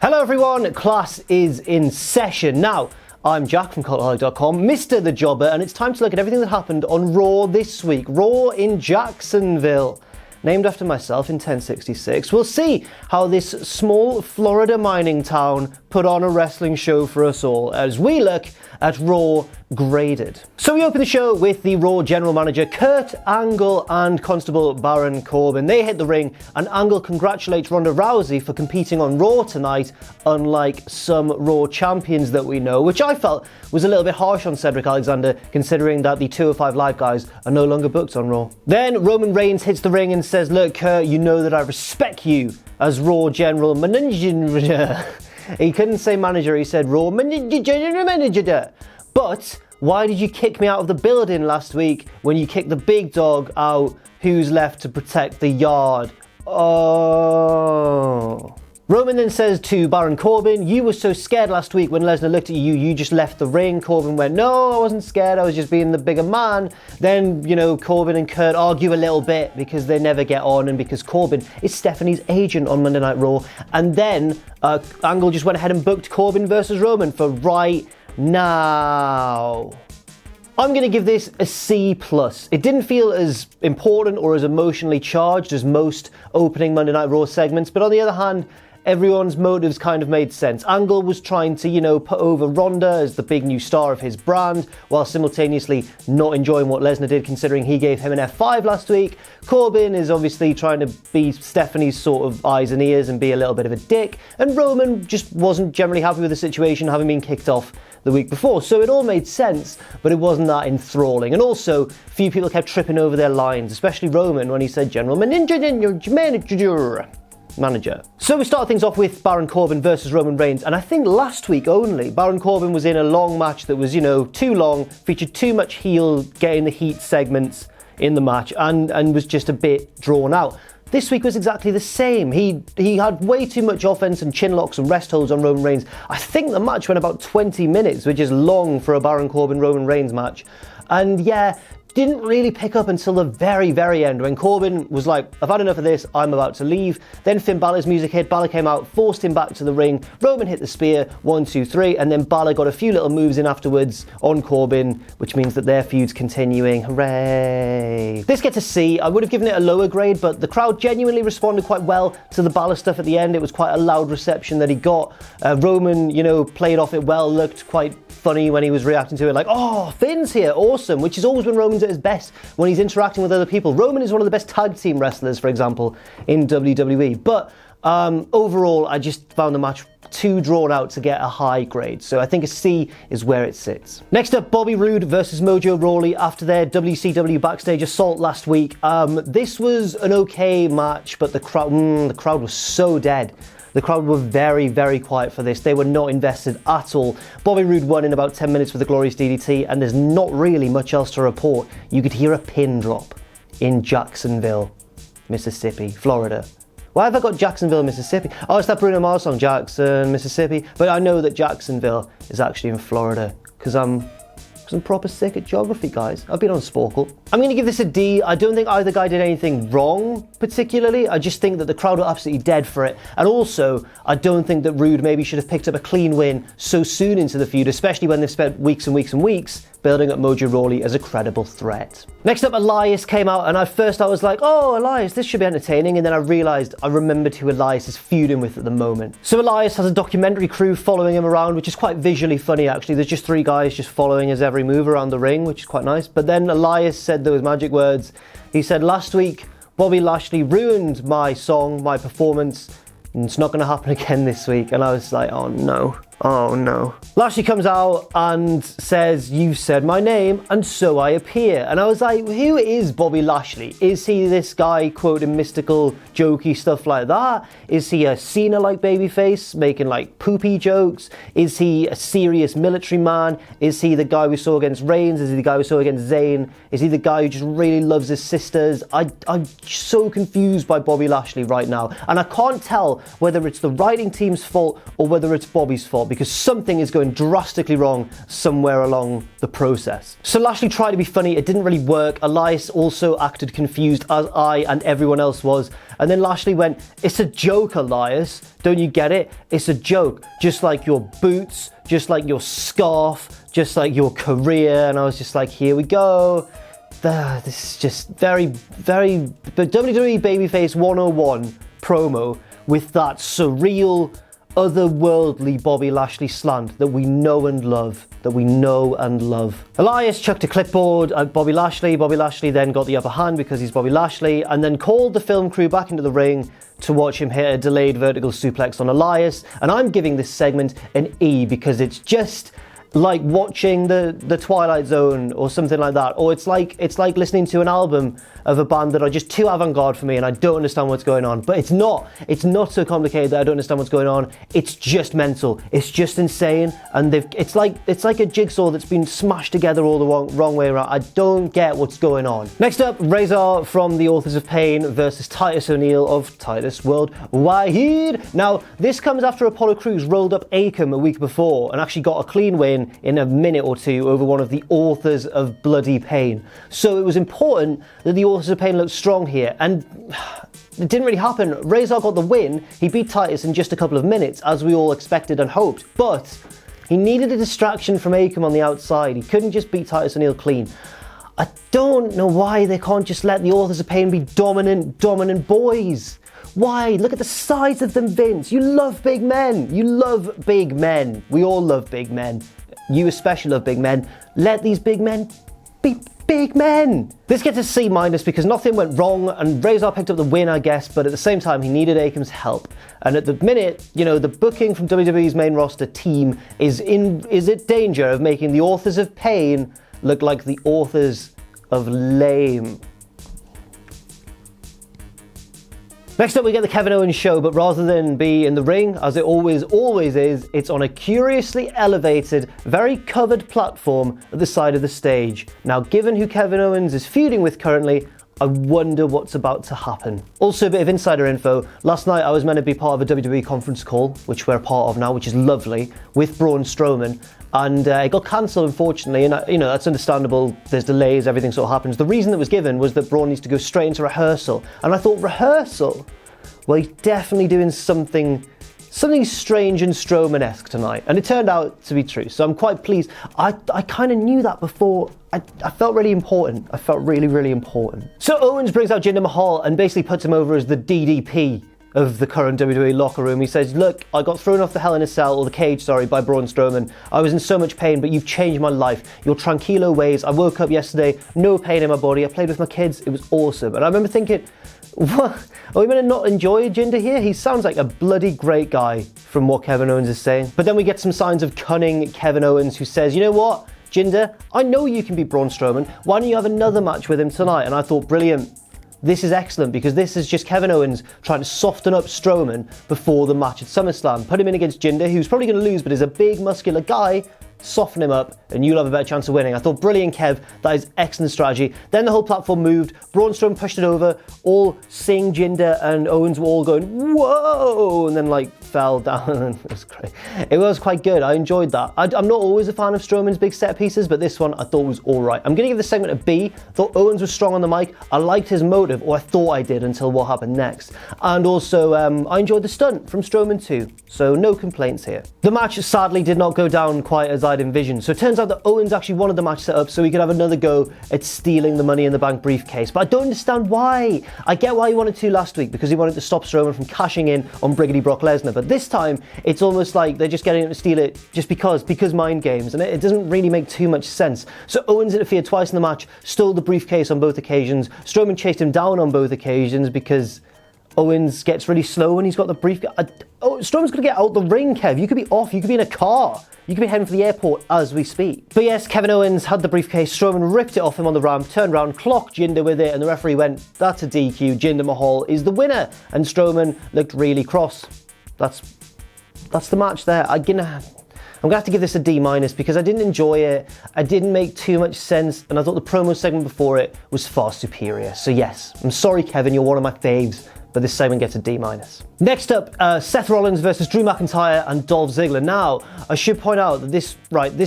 Hello everyone, class is in session. Now, I'm Jack from Cultaholic.com, Mr. The Jobber, and it's time to look at everything that happened on Raw this week. Raw in Jacksonville, named after myself in 1066. We'll see how this small Florida mining town put on a wrestling show for us all as we look at Raw Graded. So we open the show with the Raw general manager Kurt Angle and Constable Baron Corbin. They hit the ring and Angle congratulates Ronda Rousey for competing on Raw tonight, unlike some Raw champions that we know, which I felt was a little bit harsh on Cedric Alexander considering that the 205 Live guys are no longer booked on Raw. Then Roman Reigns hits the ring and says, "Look Kurt, you know that I respect you as Raw general manager." He couldn't say manager, he said Raw manager. But why did you kick me out of the building last week when you kicked the big dog out? Who's left to protect the yard? Oh. Roman then says to Baron Corbin, "You were so scared last week when Lesnar looked at you, you just left the ring." Corbin went, "No, I wasn't scared, I was just being the bigger man." Then, Corbin and Kurt argue a little bit because they never get on and because Corbin is Stephanie's agent on Monday Night Raw. And then Angle just went ahead and booked Corbin versus Roman for right now. I'm going to give this a C+. It didn't feel as important or as emotionally charged as most opening Monday Night Raw segments, but on the other hand, everyone's motives kind of made sense. Angle was trying to, put over Ronda as the big new star of his brand, while simultaneously not enjoying what Lesnar did, considering he gave him an F5 last week. Corbin is obviously trying to be Stephanie's sort of eyes and ears and be a little bit of a dick. And Roman just wasn't generally happy with the situation, having been kicked off the week before. So it all made sense, but it wasn't that enthralling. And also, few people kept tripping over their lines, especially Roman when he said General Manager. So we start things off with Baron Corbin versus Roman Reigns, and I think last week only, Baron Corbin was in a long match that was, too long, featured too much heel, getting the heat segments in the match, and was just a bit drawn out. This week was exactly the same. He had way too much offense and chin locks and rest holds on Roman Reigns. I think the match went about 20 minutes, which is long for a Baron Corbin-Roman Reigns match. And yeah, didn't really pick up until the very, very end when Corbin was like, "I've had enough of this, I'm about to leave." Then Finn Balor's music hit, Balor came out, forced him back to the ring, Roman hit the spear, 1, 2, 3, and then Balor got a few little moves in afterwards on Corbin, which means that their feud's continuing. Hooray. This gets a C. I would have given it a lower grade, but the crowd genuinely responded quite well to the Balor stuff at the end. It was quite a loud reception that he got. Roman, played off it well, looked quite funny when he was reacting to it, like, "Oh, Finn's here, awesome," which is always when Roman's at his best, when he's interacting with other people. Roman is one of the best tag team wrestlers, for example, in WWE. But overall, I just found the match too drawn out to get a high grade. So I think a C is where it sits. Next up, Bobby Roode versus Mojo Rawley after their WCW backstage assault last week. This was an okay match, but the crowd was so dead. The crowd were very, very quiet for this. They were not invested at all. Bobby Roode won in about 10 minutes with a glorious DDT, and there's not really much else to report. You could hear a pin drop in Jacksonville, Mississippi, Florida. Why have I got Jacksonville, Mississippi? Oh, it's that Bruno Mars song, Jackson, Mississippi. But I know that Jacksonville is actually in Florida, because I'm proper sick at geography, guys. I've been on Sporkle. I'm going to give this a D. I don't think either guy did anything wrong, particularly. I just think that the crowd were absolutely dead for it. And also, I don't think that Roode maybe should have picked up a clean win so soon into the feud, especially when they've spent weeks and weeks and weeks building up Mojo Rawley as a credible threat. Next up, Elias came out, and at first I was like, "Oh, Elias, this should be entertaining," and then I remembered who Elias is feuding with at the moment. So Elias has a documentary crew following him around, which is quite visually funny, actually. There's just 3 guys just following his every move around the ring, which is quite nice. But then Elias said those magic words. He said, "Last week, Bobby Lashley ruined my song, my performance, and it's not going to happen again this week." And I was like, oh no. Lashley comes out and says, "You said my name, and so I appear." And I was like, who is Bobby Lashley? Is he this guy quoting mystical, jokey stuff like that? Is he a Cena-like babyface making like poopy jokes? Is he a serious military man? Is he the guy we saw against Reigns? Is he the guy we saw against Zayn? Is he the guy who just really loves his sisters? I'm so confused by Bobby Lashley right now. And I can't tell whether it's the writing team's fault or whether it's Bobby's fault, because something is going drastically wrong somewhere along the process. So Lashley tried to be funny, it didn't really work. Elias also acted confused, as I and everyone else was. And then Lashley went, "It's a joke, Elias. Don't you get it? It's a joke. Just like your boots, just like your scarf, just like your career." And I was just like, here we go. This is just very WWE Babyface 101 promo with that surreal, otherworldly Bobby Lashley slant that we know and love. Elias chucked a clipboard at Bobby Lashley. Bobby Lashley then got the upper hand because he's Bobby Lashley, and then called the film crew back into the ring to watch him hit a delayed vertical suplex on Elias. And I'm giving this segment an E because it's just like watching the Twilight Zone or something like that, or it's like listening to an album of a band that are just too avant-garde for me and I don't understand what's going on. But it's not so complicated that I don't understand what's going on. It's just mental. It's just insane, and it's like a jigsaw that's been smashed together all the wrong way around. I don't get what's going on. Next up, Rezar from the Authors of Pain versus Titus O'Neil of Titus Worldwide. Now, this comes after Apollo Crews rolled up Akam a week before and actually got a clean win in a minute or two over one of the Authors of Bloody Pain. So it was important that the Authors of Pain looked strong here, and it didn't really happen. Rezar got the win. He beat Titus in just a couple of minutes, as we all expected and hoped, but he needed a distraction from Akam on the outside. He couldn't just beat Titus O'Neil clean. I don't know why they can't just let the Authors of Pain be dominant boys. Why? Look at the size of them, Vince. You love big men. You love big men. We all love big men. You especially love big men. Let these big men be big men. This gets a C- because nothing went wrong and Rezar picked up the win, I guess, but at the same time he needed Akam's help. And at the minute, the booking from WWE's main roster team is at danger of making the Authors of Pain look like the Authors of Lame. Next up, we get the Kevin Owens show, but rather than be in the ring, as it always is, it's on a curiously elevated, very covered platform at the side of the stage. Now, given who Kevin Owens is feuding with currently, I wonder what's about to happen. Also, a bit of insider info. Last night, I was meant to be part of a WWE conference call, which we're a part of now, which is lovely, with Braun Strowman. And it got cancelled, unfortunately, and that's understandable. There's delays, everything sort of happens. The reason that was given was that Braun needs to go straight into rehearsal. And I thought, rehearsal? Well, he's definitely doing something strange and Strowman-esque tonight. And it turned out to be true, so I'm quite pleased. I kind of knew that before. I felt really important. I felt really, really important. So Owens brings out Jinder Mahal and basically puts him over as the DDP of the current WWE locker room. He says, "Look, I got thrown off the Hell in a Cell, or the cage, sorry, by Braun Strowman. I was in so much pain, but you've changed my life. Your tranquilo ways. I woke up yesterday, no pain in my body. I played with my kids. It was awesome." And I remember thinking, what? Are we going to not enjoy Jinder here? He sounds like a bloody great guy from what Kevin Owens is saying. But then we get some signs of cunning Kevin Owens, who says, "You know what, Jinder, I know you can beat Braun Strowman. Why don't you have another match with him tonight?" And I thought, brilliant. This is excellent, because this is just Kevin Owens trying to soften up Strowman before the match at SummerSlam. Put him in against Jinder, who's probably going to lose, but is a big, muscular guy. Soften him up, and you'll have a better chance of winning. I thought, brilliant, Kev. That is excellent strategy. Then the whole platform moved. Braun Strowman pushed it over. All seeing Jinder and Owens were all going, whoa, and then fell down. It was great. It was quite good. I enjoyed that. I'm not always a fan of Strowman's big set pieces, but this one I thought was all right. I'm going to give this segment a B. I thought Owens was strong on the mic. I liked his motive, or I thought I did until what happened next. And also, I enjoyed the stunt from Strowman too. So no complaints here. The match sadly did not go down quite as I'd envisioned. So it turns out that Owens actually wanted the match set up so he could have another go at stealing the Money in the Bank briefcase. But I don't understand why. I get why he wanted to last week, because he wanted to stop Strowman from cashing in on Briggity Brock Lesnar. But this time, it's almost like they're just getting him to steal it just because mind games. And it doesn't really make too much sense. So Owens interfered twice in the match, stole the briefcase on both occasions. Strowman chased him down on both occasions because Owens gets really slow when he's got the briefcase. Strowman's going to get out the ring, Kev. You could be off. You could be in a car. You could be heading for the airport as we speak. But yes, Kevin Owens had the briefcase. Strowman ripped it off him on the ramp, turned around, clocked Jinder with it, and the referee went, "That's a DQ. Jinder Mahal is the winner." And Strowman looked really cross. That's the match there. I'm going to have to give this a D- because I didn't enjoy it. It didn't make too much sense, and I thought the promo segment before it was far superior. So yes, I'm sorry, Kevin, you're one of my faves, but this segment gets a D-. Next up, Seth Rollins versus Drew McIntyre and Dolph Ziggler. Now, I should point out that this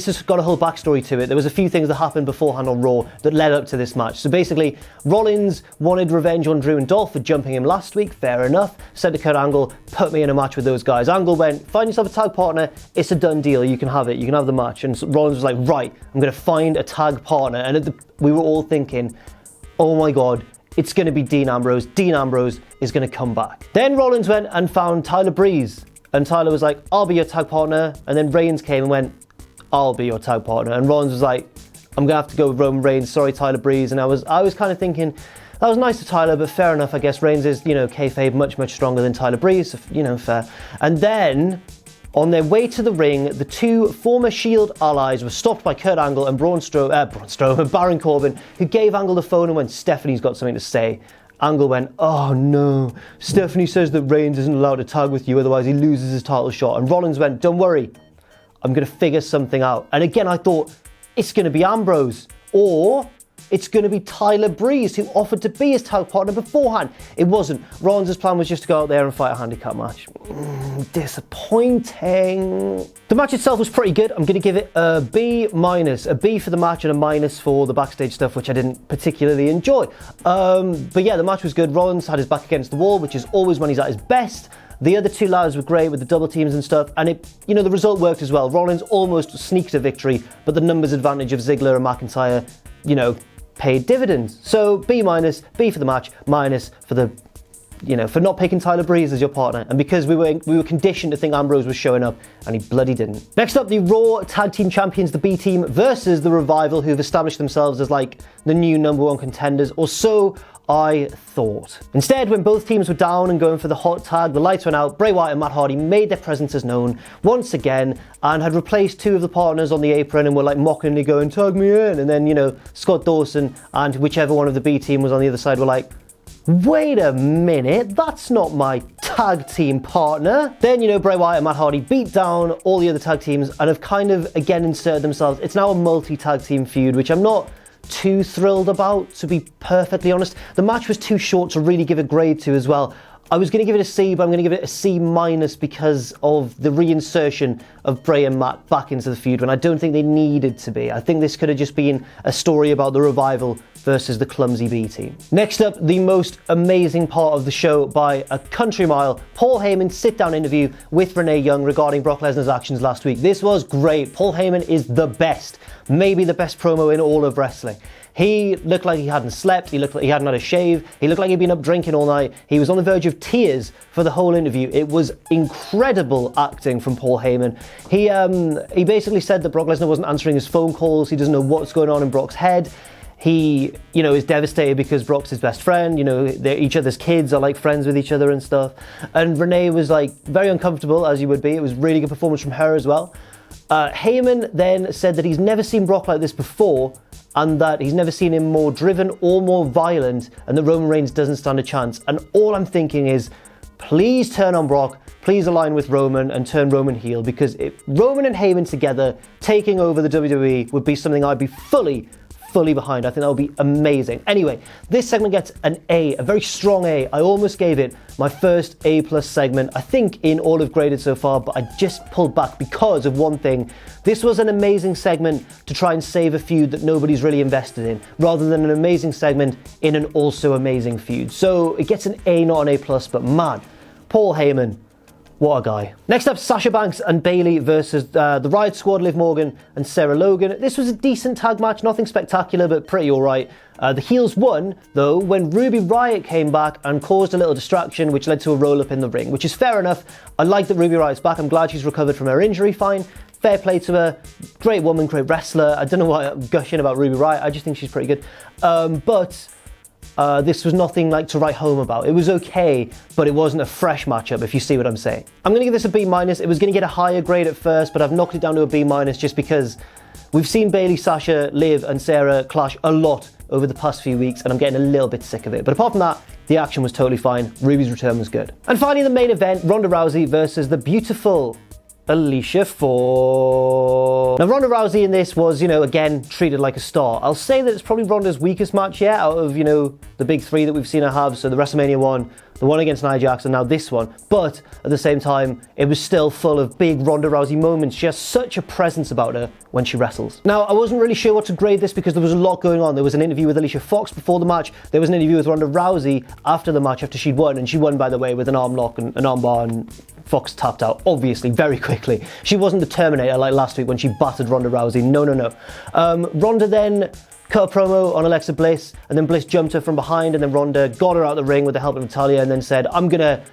has got a whole backstory to it. There was a few things that happened beforehand on Raw that led up to this match. So basically, Rollins wanted revenge on Drew and Dolph for jumping him last week, fair enough. Said to Kurt Angle, put me in a match with those guys. Angle went, find yourself a tag partner, it's a done deal, you can have it, you can have the match. And so Rollins was like, right, I'm going to find a tag partner. And we were all thinking, oh my God, it's going to be Dean Ambrose. Dean Ambrose is going to come back. Then Rollins went and found Tyler Breeze. And Tyler was like, I'll be your tag partner. And then Reigns came and went, I'll be your tag partner. And Rollins was like, I'm going to have to go with Roman Reigns. Sorry, Tyler Breeze. And I was kind of thinking, that was nice to Tyler, but fair enough. I guess Reigns is, kayfabe much, much stronger than Tyler Breeze. So, fair. And then, on their way to the ring, the two former Shield allies were stopped by Kurt Angle and Baron Corbin, who gave Angle the phone and went, Stephanie's got something to say. Angle went, oh no, Stephanie says that Reigns isn't allowed to tag with you, otherwise he loses his title shot. And Rollins went, don't worry, I'm going to figure something out. And again, I thought, it's going to be Ambrose, or it's going to be Tyler Breeze, who offered to be his tag partner beforehand. It wasn't. Rollins' plan was just to go out there and fight a handicap match. Disappointing. The match itself was pretty good. I'm going to give it a B-. A B for the match and a minus for the backstage stuff, which I didn't particularly enjoy. But yeah, the match was good. Rollins had his back against the wall, which is always when he's at his best. The other two lads were great with the double teams and stuff, and the result worked as well. Rollins almost sneaked a victory, but the numbers advantage of Ziggler and McIntyre, paid dividends. So B-, B for the match, minus for the, for not picking Tyler Breeze as your partner, and because we were conditioned to think Ambrose was showing up, and he bloody didn't. Next up, the Raw Tag Team Champions, the B Team, versus the Revival, who've established themselves as like the new #1 contenders, or so I thought. Instead, when both teams were down and going for the hot tag, the lights went out, Bray Wyatt and Matt Hardy made their presences known once again and had replaced two of the partners on the apron and were like mockingly going, tag me in. And then, Scott Dawson and whichever one of the B team was on the other side were like, wait a minute, that's not my tag team partner. Then, Bray Wyatt and Matt Hardy beat down all the other tag teams and have kind of, again, inserted themselves. It's now a multi-tag team feud, which I'm not too thrilled about, to be perfectly honest. The match was too short to really give a grade to as well. I was going to give it a C, but I'm going to give it a C- because of the reinsertion of Bray and Matt back into the feud when I don't think they needed to be. I think this could have just been a story about the Revival versus the clumsy B team. Next up, the most amazing part of the show by a country mile, Paul Heyman's sit-down interview with Renee Young regarding Brock Lesnar's actions last week. This was great. Paul Heyman is the best, maybe the best promo in all of wrestling. He looked like he hadn't slept, he looked like he hadn't had a shave, he looked like he'd been up drinking all night, he was on the verge of tears for the whole interview. It was incredible acting from Paul Heyman. He basically said that Brock Lesnar wasn't answering his phone calls, he doesn't know what's going on in Brock's head. He, is devastated because Brock's his best friend, each other's kids are like friends with each other and stuff. And Renee was like very uncomfortable, as you would be. It was a really good performance from her as well. Heyman then said that he's never seen Brock like this before, and that he's never seen him more driven or more violent, and that Roman Reigns doesn't stand a chance. And all I'm thinking is, please turn on Brock, please align with Roman and turn Roman heel, because if Roman and Heyman together taking over the WWE would be something I'd be fully behind. I think that would be amazing. Anyway, this segment gets an A, a very strong A. I almost gave it my first A+ segment, I think, in all of Graded so far, but I just pulled back because of one thing. This was an amazing segment to try and save a feud that nobody's really invested in, rather than an amazing segment in an also amazing feud. So it gets an A, not an A+, but man, Paul Heyman, what a guy. Next up, Sasha Banks and Bayley versus the Riott Squad, Liv Morgan and Sarah Logan. This was a decent tag match, nothing spectacular, but pretty alright. The heels won, though, when Ruby Riott came back and caused a little distraction, which led to a roll-up in the ring, which is fair enough. I like that Ruby Riott's back. I'm glad she's recovered from her injury fine. Fair play to her. Great woman, great wrestler. I don't know why I'm gushing about Ruby Riott. I just think she's pretty good. But this was nothing like to write home about. It was okay, but it wasn't a fresh matchup, if you see what I'm saying. I'm going to give this a B-. It was going to get a higher grade at first, but I've knocked it down to a B- just because we've seen Bayley, Sasha, Liv and Sarah clash a lot over the past few weeks, and I'm getting a little bit sick of it. But apart from that, the action was totally fine. Ruby's return was good. And finally, the main event, Ronda Rousey versus the beautiful Alicia for... Now, Ronda Rousey in this was, again, treated like a star. I'll say that it's probably Ronda's weakest match yet out of, the big three that we've seen her have. So the WrestleMania one, the one against Nia Jax, and now this one. But at the same time, it was still full of big Ronda Rousey moments. She has such a presence about her when she wrestles. Now, I wasn't really sure what to grade this because there was a lot going on. There was an interview with Alicia Fox before the match. There was an interview with Ronda Rousey after the match, after she'd won. And she won, by the way, with an arm lock and an arm bar, and Fox tapped out, obviously, very quickly. She wasn't the Terminator like last week when she battered Ronda Rousey. No. Ronda then cut a promo on Alexa Bliss, and then Bliss jumped her from behind, and then Ronda got her out of the ring with the help of Natalya, and then said, "I'm gonna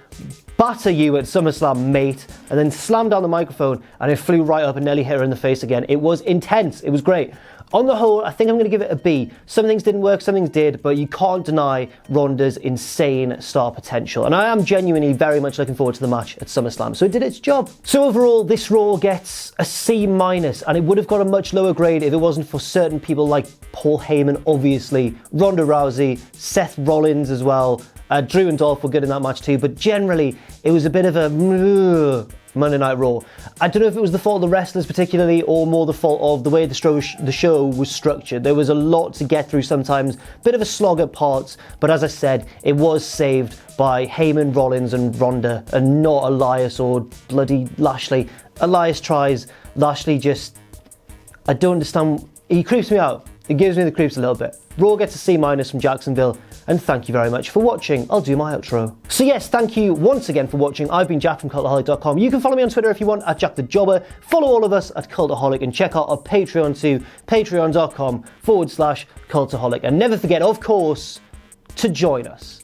batter you at SummerSlam, mate," and then slammed down the microphone, and it flew right up and nearly hit her in the face again. It was intense. It was great. On the whole, I think I'm going to give it a B. Some things didn't work, some things did, but you can't deny Ronda's insane star potential. And I am genuinely very much looking forward to the match at SummerSlam. So it did its job. So overall, this Raw gets a C-, and it would have got a much lower grade if it wasn't for certain people like Paul Heyman, obviously, Ronda Rousey, Seth Rollins as well. Drew and Dolph were good in that match too, but generally, it was a bit of a Monday Night Raw. I don't know if it was the fault of the wrestlers particularly, or more the fault of the way the show was structured. There was a lot to get through sometimes, bit of a slog at parts, but as I said, it was saved by Heyman, Rollins and Ronda, and not Elias or bloody Lashley. Elias tries, Lashley just... I don't understand. He creeps me out. It gives me the creeps a little bit. Raw gets a C- from Jacksonville, and thank you very much for watching. I'll do my outro. So yes, thank you once again for watching. I've been Jack from Cultaholic.com. You can follow me on Twitter if you want, at JackTheJobber. Follow all of us at Cultaholic, and check out our Patreon too, patreon.com/Cultaholic. And never forget, of course, to join us.